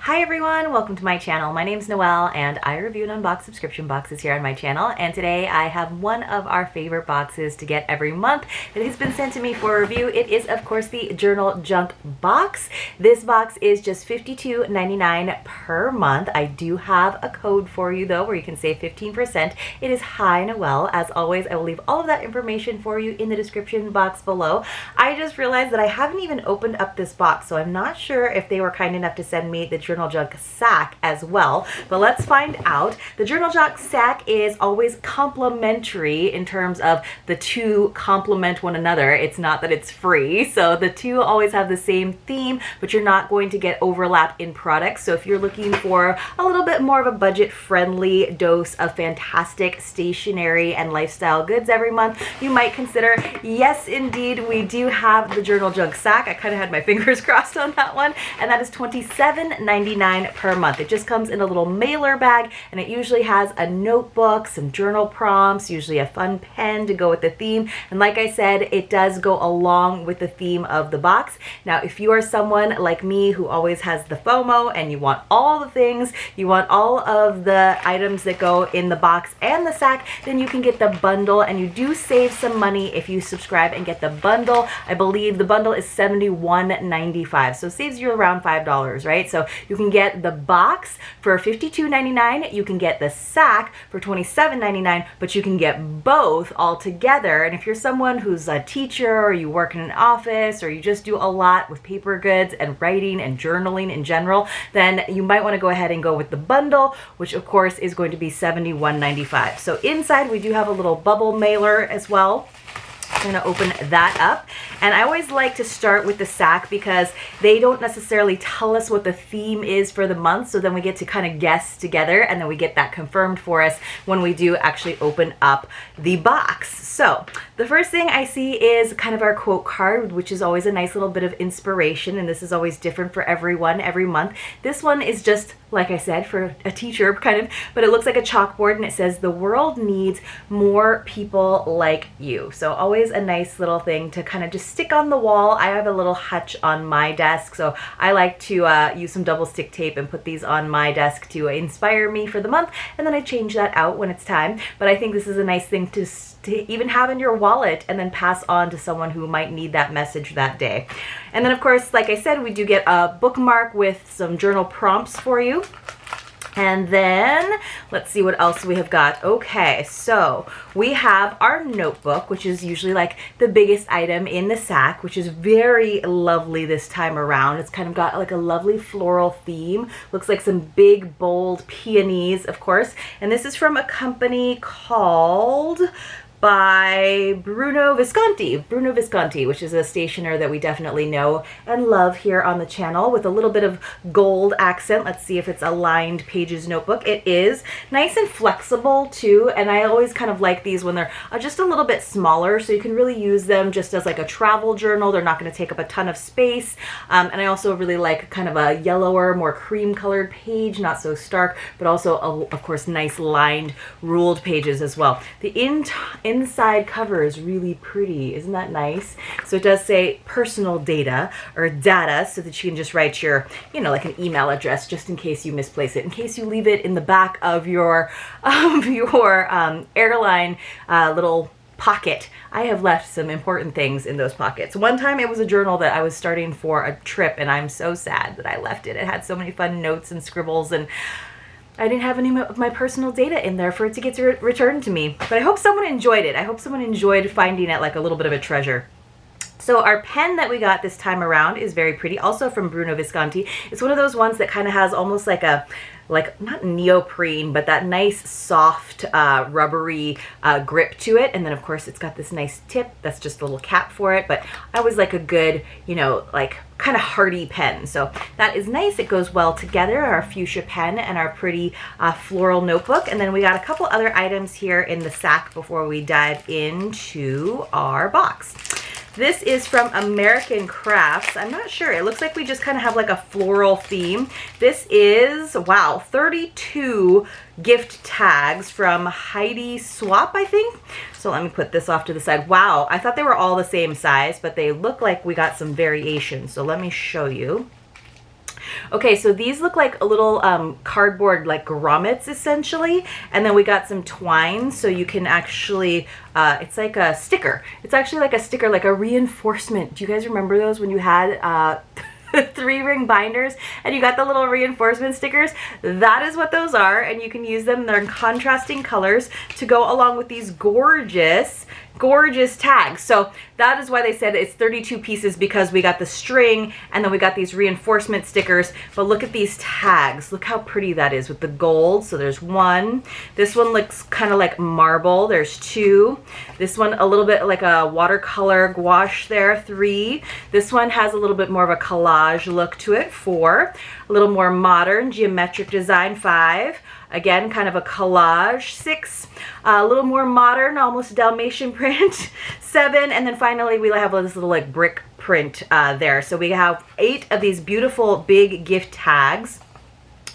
Hi everyone, welcome to my channel. My name's Noelle and I review and unbox subscription boxes here on my channel, and today I have one of our favorite boxes to get every month. It has been sent to me for review. It is of course the Journal Junk box. This box is just $52.99 per month. I do have a code for you though where you can save 15%. It is Hi Noelle. As always, I will leave all of that information for you in the description box below. I just realized that I haven't even opened up this box, so I'm not sure if they were kind enough to send me the Journal Junk sack as well, but let's find out. The Journal Junk sack is always complimentary in terms of the two complement one another. It's not that it's free, so the two always have the same theme, but you're not going to get overlap in products. So if you're looking for a little bit more of a budget-friendly dose of fantastic stationery and lifestyle goods every month, you might consider, yes indeed, we do have the Journal Junk sack. I kind of had my fingers crossed on that one, and that is $27.99 per month. It just comes in a little mailer bag, and it usually has a notebook, some journal prompts, usually a fun pen to go with the theme, and like I said, it does go along with the theme of the box. Now if you are someone like me who always has the FOMO and you want all the things, you want all of the items that go in the box and the sack, then you can get the bundle, and you do save some money if you subscribe and get the bundle. I believe the bundle is $71.95, so it saves you around $5, right? So you can get the box for $52.99, you can get the sack for $27.99, but you can get both all together. And if you're someone who's a teacher, or you work in an office, or you just do a lot with paper goods and writing and journaling in general, then you might want to go ahead and go with the bundle, which of course is going to be $71.95. So inside we do have a little bubble mailer as well. I'm going to open that up, and I always like to start with the sack because they don't necessarily tell us what the theme is for the month, so then we get to kind of guess together, and then we get that confirmed for us when we do actually open up the box. So the first thing I see is kind of our quote card, which is always a nice little bit of inspiration, and this is always different for everyone every month. This one is just, like I said, for a teacher kind of, but it looks like a chalkboard, and it says the world needs more people like you. So always a nice little thing to kind of just stick on the wall. I have a little hutch on my desk, so I like to use some double stick tape and put these on my desk to inspire me for the month, and then I change that out when it's time. But I think this is a nice thing to even have in your wallet and then pass on to someone who might need that message that day. And then of course, like I said, we do get a bookmark with some journal prompts for you. And then let's see what else we have got. Okay, so we have our notebook, which is usually like the biggest item in the sack, which is very lovely this time around. It's kind of got like a lovely floral theme. Looks like some big, bold peonies, of course. And this is from a company called by Bruno Visconti, which is a stationer that we definitely know and love here on the channel, with a little bit of gold accent. Let's see if it's a lined pages notebook. It is nice and flexible too, and I always kind of like these when they're just a little bit smaller, so you can really use them just as like a travel journal. They're not going to take up a ton of space, and I also really like kind of a yellower, more cream colored page, not so stark, but also of course nice lined ruled pages as well. The inside cover is really pretty. Isn't that nice? So it does say personal data or data, so that you can just write your, like an email address just in case you misplace it, in case you leave it in the back of your airline little pocket. I have left some important things in those pockets. One time it was a journal that I was starting for a trip, and I'm so sad that I left it. It had so many fun notes and scribbles, and I didn't have any of my personal data in there for it to get returned to me. But I hope someone enjoyed it. I hope someone enjoyed finding it like a little bit of a treasure. So our pen that we got this time around is very pretty, also from Bruno Visconti. It's one of those ones that kind of has almost like a, not neoprene, but that nice soft rubbery grip to it. And then of course it's got this nice tip that's just a little cap for it, but I always like a good, like kind of hardy pen. So that is nice. It goes well together, our fuchsia pen and our pretty floral notebook. And then we got a couple other items here in the sack before we dive into our box. This is from American Crafts. I'm not sure. It looks like we just kind of have like a floral theme. This is, wow, 32 gift tags from Heidi Swap, I think. So let me put this off to the side. Wow, I thought they were all the same size, but they look like we got some variation. So let me show you. Okay, so these look like a little cardboard, like grommets essentially, and then we got some twine, so you can actually, it's like a sticker. It's actually like a sticker, like a reinforcement. Do you guys remember those when you had 3-ring binders and you got the little reinforcement stickers? That is what those are, and you can use them. They're in contrasting colors to go along with these gorgeous tags. So that is why they said it's 32 pieces, because we got the string and then we got these reinforcement stickers. But look at these tags. Look how pretty that is with the gold. So there's one. This one looks kind of like marble. There's 2. This one a little bit like a watercolor gouache there. 3. This one has a little bit more of a collage look to it. 4. A little more modern geometric design. 5. Again, kind of a collage. 6, a little more modern, almost Dalmatian print. 7, and then finally we have this little like brick print there. So we have 8 of these beautiful big gift tags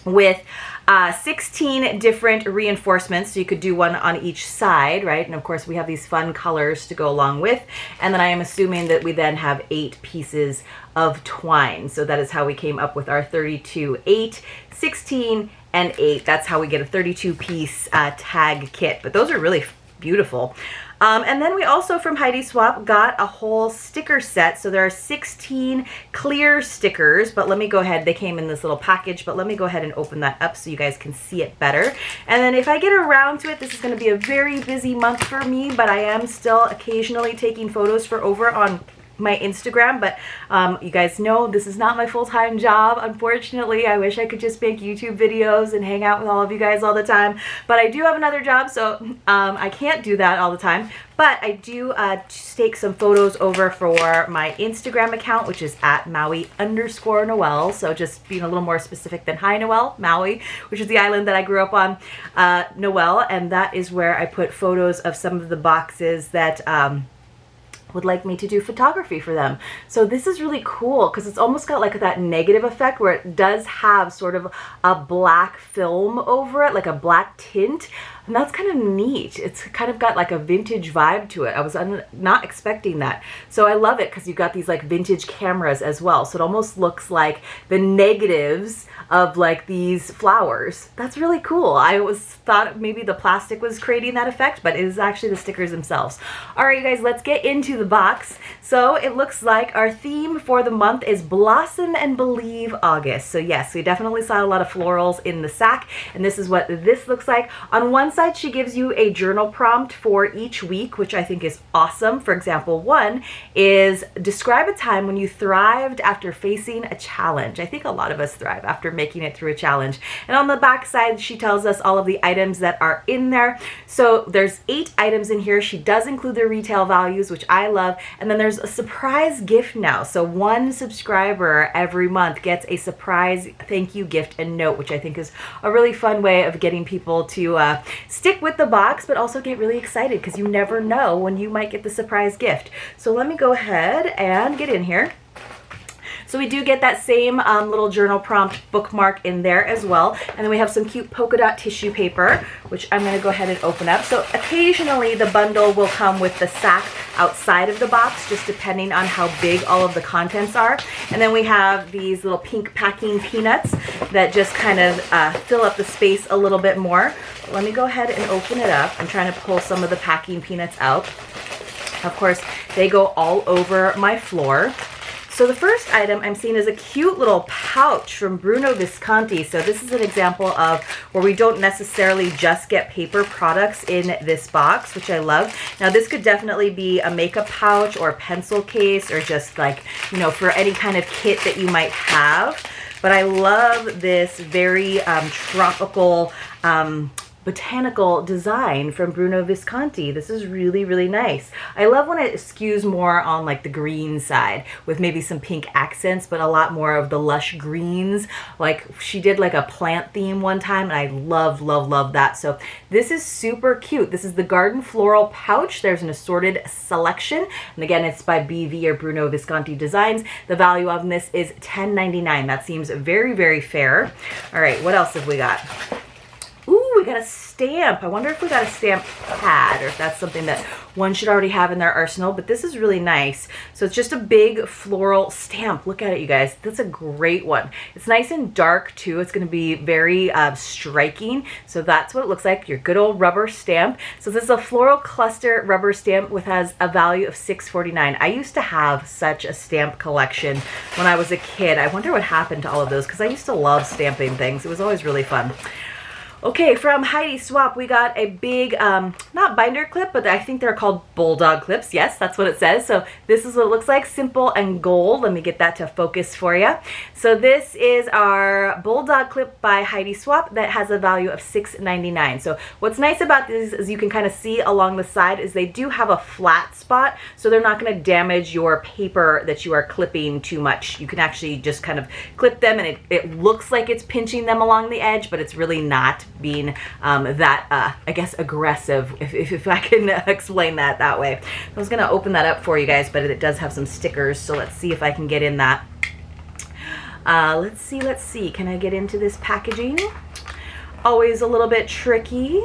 with 16 different reinforcements, so you could do one on each side, right? And of course we have these fun colors to go along with, and then I am assuming that we then have 8 pieces of twine. So that is how we came up with our 32, 8, 16, and 8. That's how we get a 32 piece tag kit. But those are really beautiful. And then we also from Heidi Swap got a whole sticker set. So there are 16 clear stickers, but let me go ahead. They came in this little package, but let me go ahead and open that up so you guys can see it better. And then if I get around to it, this is going to be a very busy month for me, but I am still occasionally taking photos for over on my Instagram, but you guys know this is not my full-time job, unfortunately. I wish I could just make YouTube videos and hang out with all of you guys all the time, but I do have another job, so I can't do that all the time. But I do take some photos over for my Instagram account, which is at Maui_Noel. So just being a little more specific than Hi Noel, Maui, which is the island that I grew up on, Noel, and that is where I put photos of some of the boxes that would like me to do photography for them. So this is really cool because it's almost got like that negative effect where it does have sort of a black film over it, like a black tint. And that's kind of neat. It's kind of got like a vintage vibe to it. I was not expecting that. So I love it because you've got these like vintage cameras as well. So it almost looks like the negatives of like these flowers. That's really cool. I thought maybe the plastic was creating that effect, but it is actually the stickers themselves. All right, you guys, let's get into the box. So it looks like our theme for the month is Blossom and Believe August. So yes, we definitely saw a lot of florals in the sack, and this is what this looks like. On one side, she gives you a journal prompt for each week, which I think is awesome. For example, one is describe a time when you thrived after facing a challenge. I think a lot of us thrive after making it through a challenge. And on the back side, she tells us all of the items that are in there. So there's 8 items in here. She does include the retail values, which I love. And then there's a surprise gift now. So one subscriber every month gets a surprise thank you gift and note, which I think is a really fun way of getting people to stick with the box, but also get really excited because you never know when you might get the surprise gift. So let me go ahead and get in here. So we do get that same little journal prompt bookmark in there as well. And then we have some cute polka dot tissue paper, which I'm going to go ahead and open up. So occasionally the bundle will come with the sack outside of the box, just depending on how big all of the contents are. And then we have these little pink packing peanuts that just kind of fill up the space a little bit more. Let me go ahead and open it up. I'm trying to pull some of the packing peanuts out. Of course, they go all over my floor. So the first item I'm seeing is a cute little pouch from Bruno Visconti. So this is an example of where we don't necessarily just get paper products in this box, which I love. Now this could definitely be a makeup pouch or a pencil case or just like, you know, for any kind of kit that you might have. But I love this very tropical botanical design from Bruno Visconti. This is really, really nice. I love when it skews more on like the green side with maybe some pink accents, but a lot more of the lush greens. Like she did like a plant theme one time, and I love, love, love that. So this is super cute. This is the Garden Floral Pouch. There's an assorted selection. And again, it's by BV or Bruno Visconti Designs. The value of this is $10.99. That seems very, very fair. All right, what else have we got? Ooh, we got a stamp. I wonder if we got a stamp pad or if that's something that one should already have in their arsenal, but this is really nice. So it's just a big floral stamp. Look at it, you guys. That's a great one. It's nice and dark too. It's going to be very striking. So that's what it looks like, your good old rubber stamp. So this is a floral cluster rubber stamp with has a value of $6.49. I used to have such a stamp collection when I was a kid. I wonder what happened to all of those, because I used to love stamping things. It was always really fun. Okay, from Heidi Swap, we got a big, not binder clip, but I think they're called bulldog clips. Yes, that's what it says. So this is what it looks like, simple and gold. Let me get that to focus for you. So this is our bulldog clip by Heidi Swap that has a value of $6.99. So what's nice about these is you can kind of see along the side is they do have a flat spot, so they're not going to damage your paper that you are clipping too much. You can actually just kind of clip them, and it looks like it's pinching them along the edge, but it's really not being that I guess aggressive, if I can explain that way. I was gonna open that up for you guys, but it does have some stickers, so let's see if I can get in that. Let's see, can I get into this packaging? Always a little bit tricky,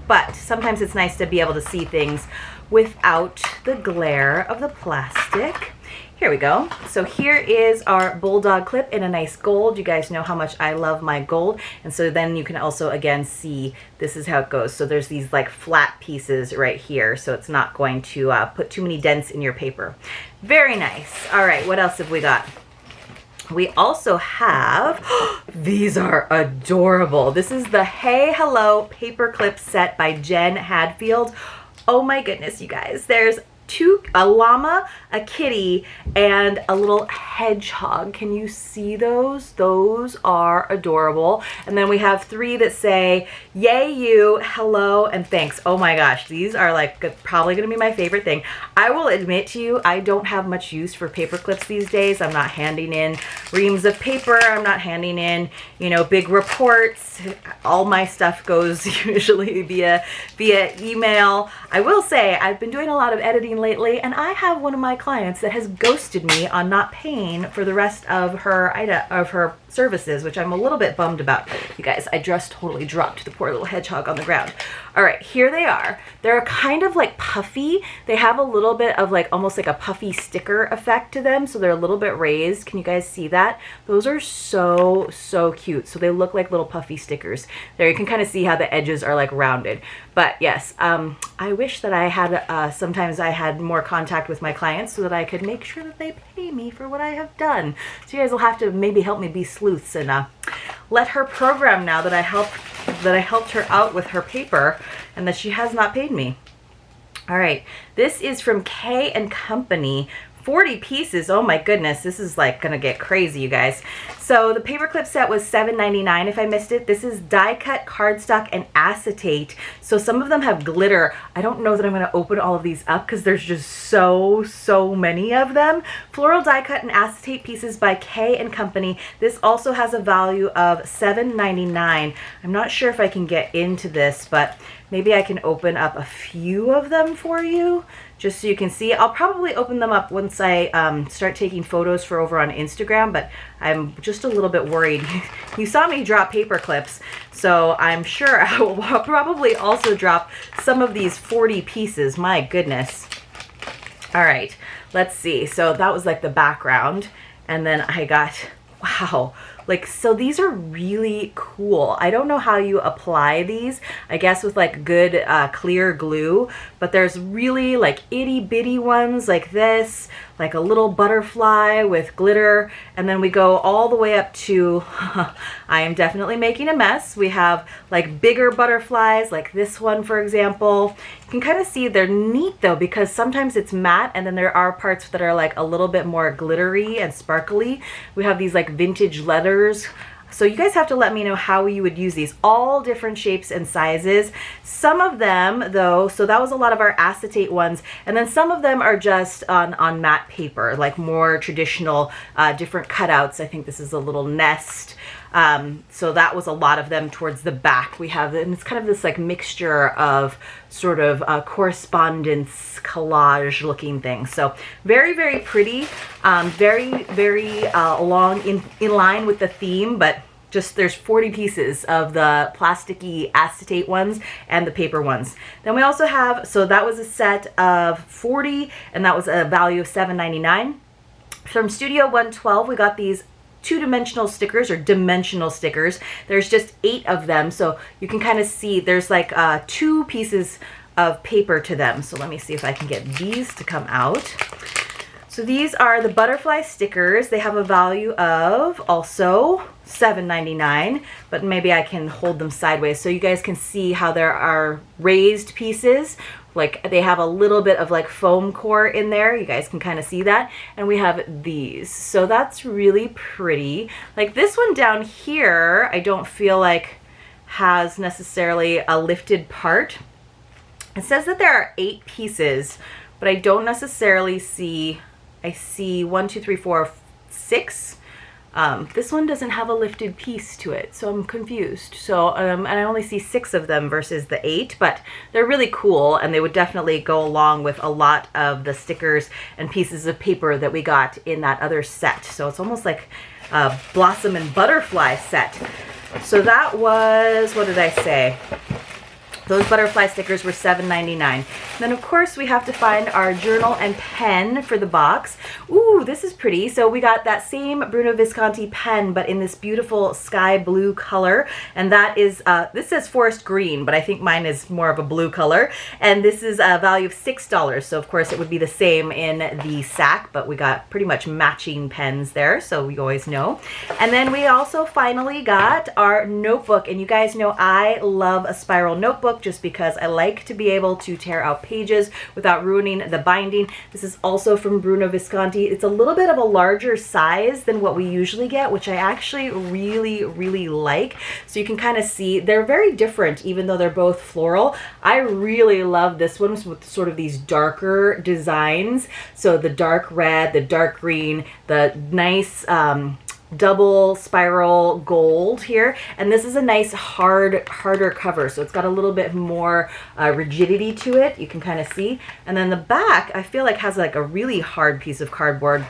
but sometimes it's nice to be able to see things without the glare of the plastic. Here we go. So here is our bulldog clip in a nice gold. You guys know how much I love my gold. And so then you can also again see this is how it goes. So there's these like flat pieces right here. So it's not going to put too many dents in your paper. Very nice. All right, what else have we got? We also have, these are adorable. This is the Hey Hello paper clip set by Jen Hadfield. Oh my goodness, you guys. There's a llama, a kitty, and a little hedgehog. Can you see those? Those are adorable. And then we have 3 that say, yay you, hello, and thanks. Oh my gosh, these are like probably gonna be my favorite thing. I will admit to you, I don't have much use for paper clips these days. I'm not handing in reams of paper. I'm not handing in, you know, big reports. All my stuff goes usually via email. I will say I've been doing a lot of editing lately, and I have one of my clients that has ghosted me on not paying for the rest of her services, which I'm a little bit bummed about. You guys, I just totally dropped the poor little hedgehog on the ground. All right, here they are. They're kind of like puffy. They have a little bit of like almost like a puffy sticker effect to them, so they're a little bit raised. Can you guys see that? Those are so cute. So they look like little puffy stickers. There, you can kind of see how the edges are like rounded. But yes, I wish that I had, sometimes I had more contact with my clients so that I could make sure that they pay me for what I have done. So you guys will have to maybe help me be sleuths and let her program now that I helped her out with her paper and that she has not paid me. All right, this is from K and Company. 40 pieces. Oh my goodness, this is like gonna get crazy, you guys. So the paperclip set was $7.99 if I missed it. This is die cut cardstock and acetate. So some of them have glitter. I don't know that I'm gonna open all of these up because there's just so many of them. Floral die cut and acetate pieces by K and Company. This also has a value of $7.99. I'm not sure if I can get into this, but maybe I can open up a few of them for you just so you can see. I'll probably open them up once I start taking photos for over on Instagram, but I'm just a little bit worried. You saw me drop paper clips, so I'm sure I will probably also drop some of these 40 pieces. My goodness. All right, let's see. So that was like the background, and then I got, wow. Like, so these are really cool. I don't know how you apply these, I guess with like good clear glue, but there's really like itty bitty ones like this, like a little butterfly with glitter, and then we go all the way up to, I am definitely making a mess. We have like bigger butterflies like this one, for example. You can kind of see they're neat though, because sometimes it's matte and then there are parts that are like a little bit more glittery and sparkly. We have these like vintage leathers. So you guys have to let me know how you would use these. All different shapes and sizes. Some of them though, so that was a lot of our acetate ones, and then some of them are just on matte paper, like more traditional, different cutouts. I think this is a little nest. So that was a lot of them towards the back. We have, and it's kind of this like mixture of sort of correspondence collage looking thing. So very pretty, very long in line with the theme, but there's 40 pieces of the plasticky acetate ones and the paper ones. Then we also have, so that was a set of 40, and that was a value of $7.99. From Studio 112, we got these two-dimensional stickers, or dimensional stickers. There's just 8 of them, so you can kind of see there's like 2 pieces of paper to them. So let me see if I can get these to come out. So these are the butterfly stickers. They have a value of also $7.99, but maybe I can hold them sideways so you guys can see how there are raised pieces. Like they have a little bit of like foam core in there. You guys can kind of see that. And we have these. So that's really pretty. Like this one down here, I don't feel like has necessarily a lifted part. It says that there are 8 pieces, but I don't necessarily see, I see 1, 2, 3, 4, 6. This one doesn't have a lifted piece to it, so I'm confused. So, and I only see 6 of them versus the 8, but they're really cool, and they would definitely go along with a lot of the stickers and pieces of paper that we got in that other set. So it's almost like a blossom and butterfly set. So that was, what did I say? Those butterfly stickers were $7.99. Then of course we have to find our journal and pen for the box. Ooh, this is pretty. So we got that same Bruno Visconti pen, but in this beautiful sky blue color. And that is, this says forest green, but I think mine is more of a blue color. And this is a value of $6. So of course it would be the same in the sack, but we got pretty much matching pens there, so we always know. And then we also finally got our notebook. And you guys know I love a spiral notebook, just because I like to be able to tear out pages without ruining the binding. This is also from Bruno Visconti. It's a little bit of a larger size than what we usually get, which I actually really like. So you can kind of see they're very different, even though they're both floral. I really love this one with sort of these darker designs. So the dark red, the dark green, the nice double spiral gold here, and this is a nice harder cover, so it's got a little bit more rigidity to it. You can kind of see. And then the back I feel like has like a really hard piece of cardboard.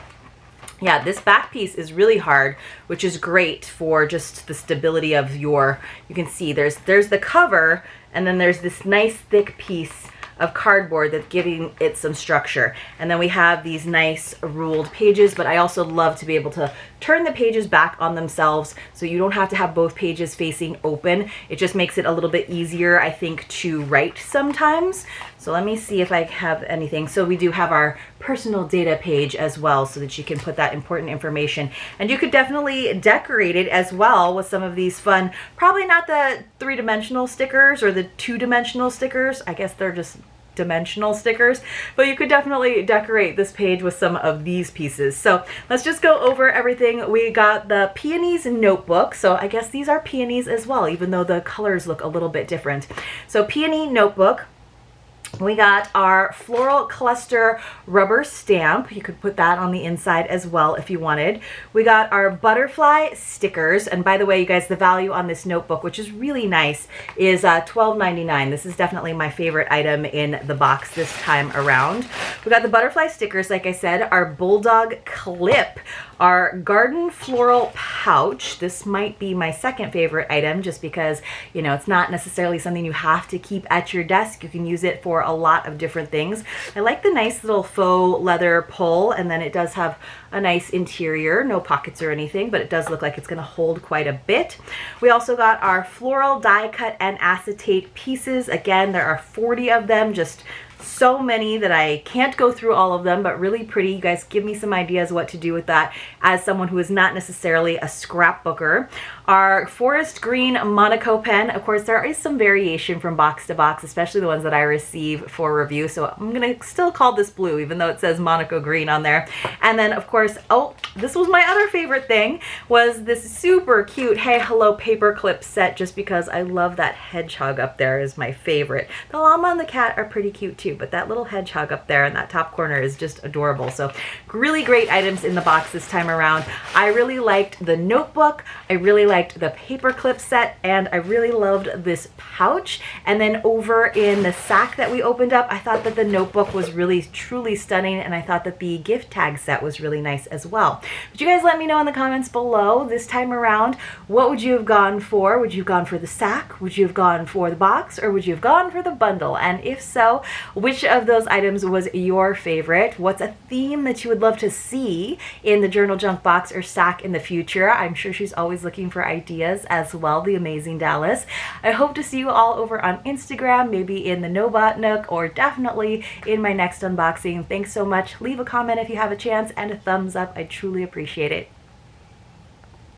Yeah, this back piece is really hard, which is great for just the stability of your, you can see there's the cover, and then there's this nice thick piece of cardboard that's giving it some structure. And then we have these nice ruled pages, but I also love to be able to turn the pages back on themselves, so you don't have to have both pages facing open. It just makes it a little bit easier, I think, to write sometimes. So let me see if I have anything. So we do have our personal data page as well, so that you can put that important information. And you could definitely decorate it as well with some of these fun, probably not the 3-dimensional stickers or the 2-dimensional stickers. I guess they're just dimensional stickers, but you could definitely decorate this page with some of these pieces. So let's just go over everything. We got the peonies notebook, so I guess these are peonies as well, even though the colors look a little bit different. So peony notebook. We got our floral cluster rubber stamp. You could put that on the inside as well if you wanted. We got our butterfly stickers. And by the way, you guys, the value on this notebook, which is really nice, is $12.99. This is definitely my favorite item in the box this time around. We got the butterfly stickers, like I said, our bulldog clip, our garden floral pouch. This might be my second favorite item, just because, you know, it's not necessarily something you have to keep at your desk. You can use it for a lot of different things. I like the nice little faux leather pull, and then it does have a nice interior, no pockets or anything, but it does look like it's going to hold quite a bit. We also got our floral die cut and acetate pieces. Again, there are 40 of them, just so many that I can't go through all of them, but really pretty. You guys give me some ideas what to do with that as someone who is not necessarily a scrapbooker. Our forest green Monaco pen. Of course, there is some variation from box to box, especially the ones that I receive for review. So I'm going to still call this blue, even though it says Monaco green on there. And then, of course, oh, this was my other favorite thing, was this super cute Hey Hello paper clip set, just because I love that hedgehog up there is my favorite. The llama and the cat are pretty cute too. too, but that little hedgehog up there in that top corner is just adorable. So really great items in the box this time around. I really liked the notebook, I really liked the paper clip set, and I really loved this pouch. And then over in the sack that we opened up, I thought that the notebook was really truly stunning, and I thought that the gift tag set was really nice as well. But you guys let me know in the comments below this time around, what would you have gone for? Would you have gone for the sack? Would you have gone for the box? Or would you have gone for the bundle? And if so, which of those items was your favorite? What's a theme that you would love to see in the Journal Junk box or sack in the future? I'm sure she's always looking for ideas as well, the amazing Dallas. I hope to see you all over on Instagram, maybe in the Nobot Nook, or definitely in my next unboxing. Thanks so much. Leave a comment if you have a chance, and a thumbs up. I truly appreciate it.